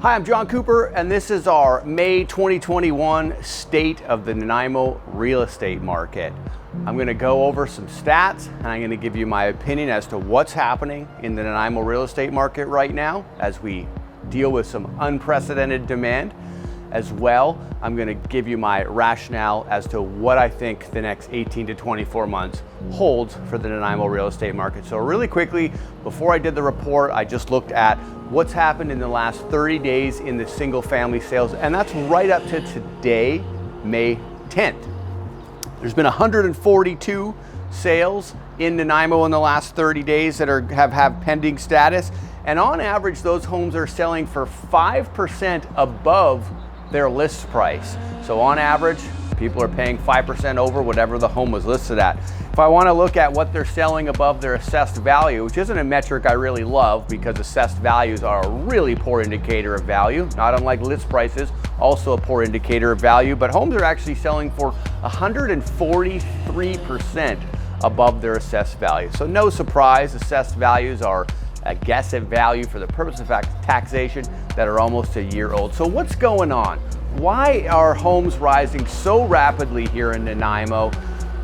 Hi, I'm John Cooper, and this is our May 2021 State of the Nanaimo Real Estate Market. I'm going to go over some stats, and I'm going to give you my opinion as to what's happening in the Nanaimo real estate market right now as we deal with some unprecedented demand. As well, I'm going to give you my rationale as to what I think the next 18 to 24 months holds for the Nanaimo real estate market. So really quickly, before I did the report, I just looked at what's happened in the last 30 days in the single family sales, and that's right up to today, May 10th. There's been 142 sales in Nanaimo in the last 30 days that have pending status, and on average, those homes are selling for 5% above their list price. So on average, people are paying 5% over whatever the home was listed at. If I want to look at what they're selling above their assessed value, which isn't a metric I really love because assessed values are a really poor indicator of value, not unlike list prices, also a poor indicator of value, but homes are actually selling for 143% above their assessed value. So no surprise, assessed values are a guess at value for the purpose of taxation that are almost a year old. So what's going on? Why are homes rising so rapidly here in Nanaimo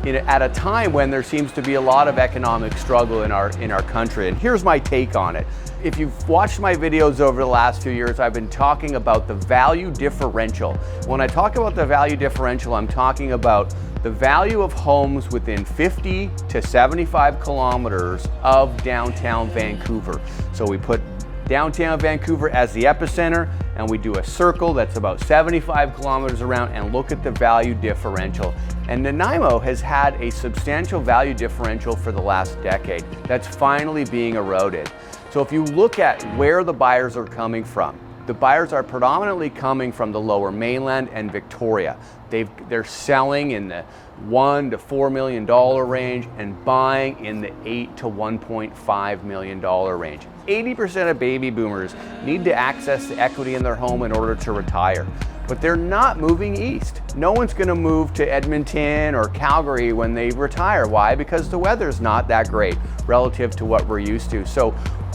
at a time when there seems to be a lot of economic struggle in our country? And here's my take on it. If you've watched my videos over the last few years, I've been talking about the value differential. When I talk about the value differential, I'm talking about the value of homes within 50 to 75 kilometers of downtown Vancouver. So we put downtown Vancouver as the epicenter, and we do a circle that's about 75 kilometers around and look at the value differential. And Nanaimo has had a substantial value differential for the last decade. That's finally being eroded. So if you look at where the buyers are coming from, the buyers are predominantly coming from the Lower Mainland and Victoria. They're selling in the $1 to $4 million range and buying in the $8 to $1.5 million range. 80% of baby boomers need to access the equity in their home in order to retire, but they're not moving east. No one's going to move to Edmonton or Calgary when they retire. Why? Because the weather's not that great relative to what we're used to. So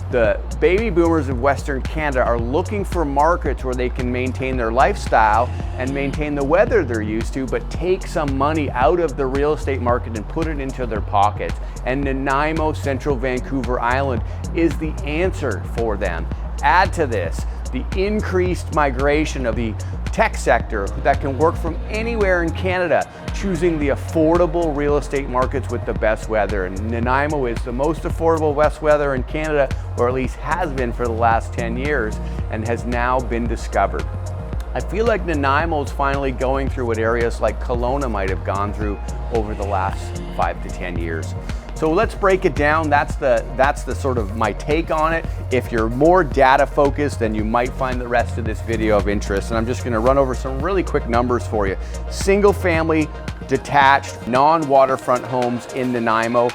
the baby boomers of Western Canada are looking for markets where they can maintain their lifestyle and maintain the weather they're used to, but take some money out of the real estate market and put it into their pockets. And Nanaimo, Central Vancouver Island is the answer for them. Add to this the increased migration of the tech sector that can work from anywhere in Canada, choosing the affordable real estate markets with the best weather. And Nanaimo is the most affordable west weather in Canada, or at least has been for the last 10 years, and has now been discovered. I feel like Nanaimo is finally going through what areas like Kelowna might have gone through over the last 5 to 10 years. So let's break it down. That's the sort of my take on it. If you're more data focused, then you might find the rest of this video of interest. And I'm just gonna run over some really quick numbers for you. Single family, detached, non-waterfront homes in Nanaimo.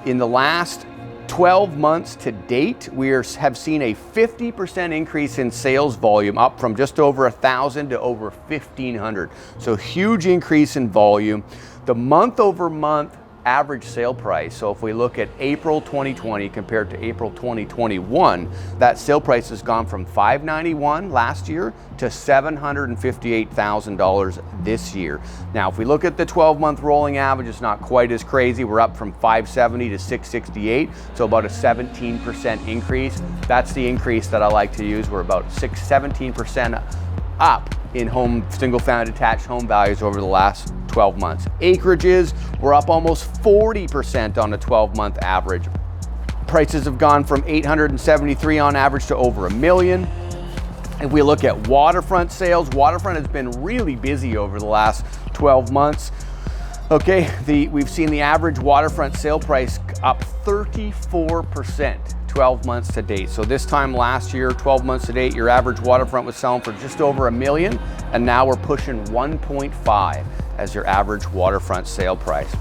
In the last 12 months to date, we have seen a 50% increase in sales volume, up from just over 1,000 to over 1,500. So huge increase in volume. The month over month average sale price, so if we look at April 2020 compared to April 2021, that sale price has gone from $591 last year to $758,000 this year. Now, if we look at the 12-month rolling average, it's not quite as crazy. We're up from 570 to 668, so about a 17% increase. That's the increase that I like to use. We're about 17% up in single family detached home values over the last 12 months. Acreages were up almost 40% on a 12-month average. Prices have gone from 873 on average to over $1 million. If we look at waterfront sales, waterfront has been really busy over the last 12 months. Okay, we've seen the average waterfront sale price up 34%. 12 months to date. So this time last year, 12 months to date, your average waterfront was selling for just over $1 million, and now we're pushing 1.5 as your average waterfront sale price.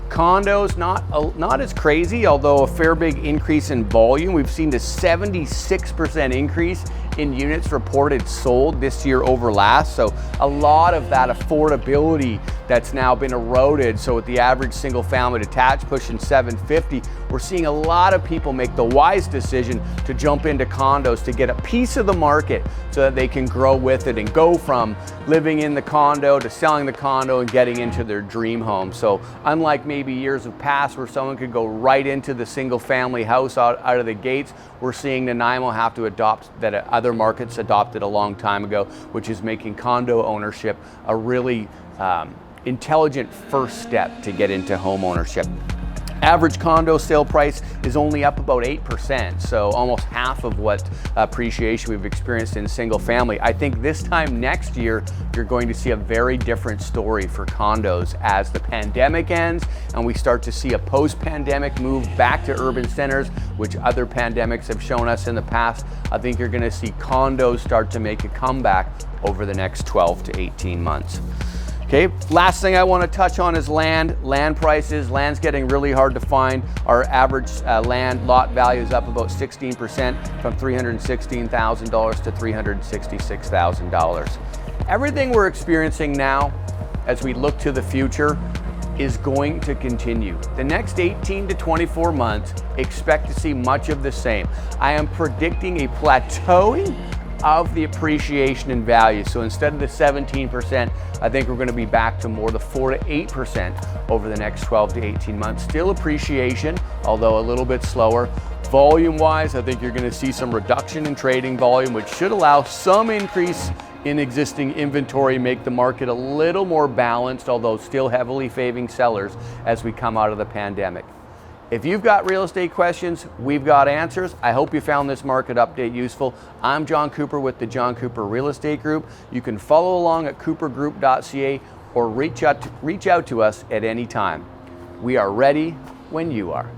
Condos, not as crazy, although a fair big increase in volume. We've seen a 76% increase in units reported sold this year over last. So a lot of that affordability that's now been eroded. So with the average single family detached pushing 750, we're seeing a lot of people make the wise decision to jump into condos to get a piece of the market so that they can grow with it and go from living in the condo to selling the condo and getting into their dream home. So unlike maybe years of past where someone could go right into the single family house out of the gates, we're seeing Nanaimo have to adopt that other markets adopted a long time ago, which is making condo ownership a really intelligent first step to get into home ownership. Average condo sale price is only up about 8%, so almost half of what appreciation we've experienced in single family. I think this time next year, you're going to see a very different story for condos as the pandemic ends and we start to see a post-pandemic move back to urban centers, which other pandemics have shown us in the past. I think you're going to see condos start to make a comeback over the next 12 to 18 months. Okay, last thing I want to touch on is land prices. Land's getting really hard to find. Our average land lot value is up about 16% from $316,000 to $366,000. Everything we're experiencing now as we look to the future is going to continue. The next 18 to 24 months, expect to see much of the same. I am predicting a plateauing of the appreciation in value. So instead of the 17%, I think we're going to be back to more the 4 to 8% over the next 12 to 18 months. Still appreciation, although a little bit slower. Volume-wise, I think you're going to see some reduction in trading volume, which should allow some increase in existing inventory, make the market a little more balanced, although still heavily favoring sellers as we come out of the pandemic. If you've got real estate questions, we've got answers. I hope you found this market update useful. I'm John Cooper with the John Cooper Real Estate Group. You can follow along at coopergroup.ca or reach out to us at any time. We are ready when you are.